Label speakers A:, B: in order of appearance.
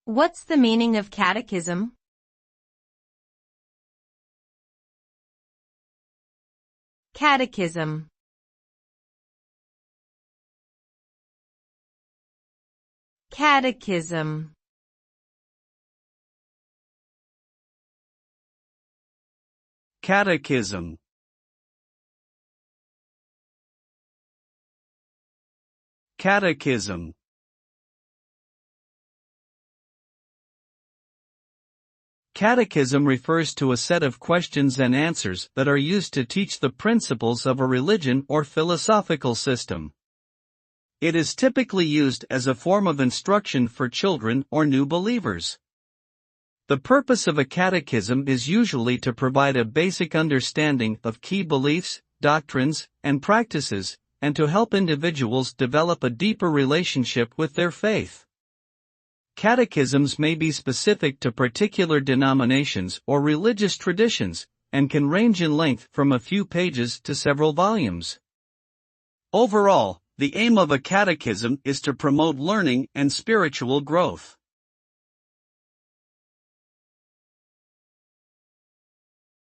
A: What's the meaning of catechism? Catechism. Catechism.
B: Catechism. Catechism. Catechism refers to a set of questions and answers that are used to teach the principles of a religion or philosophical system. It is typically used as a form of instruction for children or new believers. The purpose of a catechism is usually to provide a basic understanding of key beliefs, doctrines, and practices, and to help individuals develop a deeper relationship with their faith. Catechisms may be specific to particular denominations or religious traditions, and can range in length from a few pages to several volumes. Overall, the aim of a catechism is to promote learning and spiritual growth.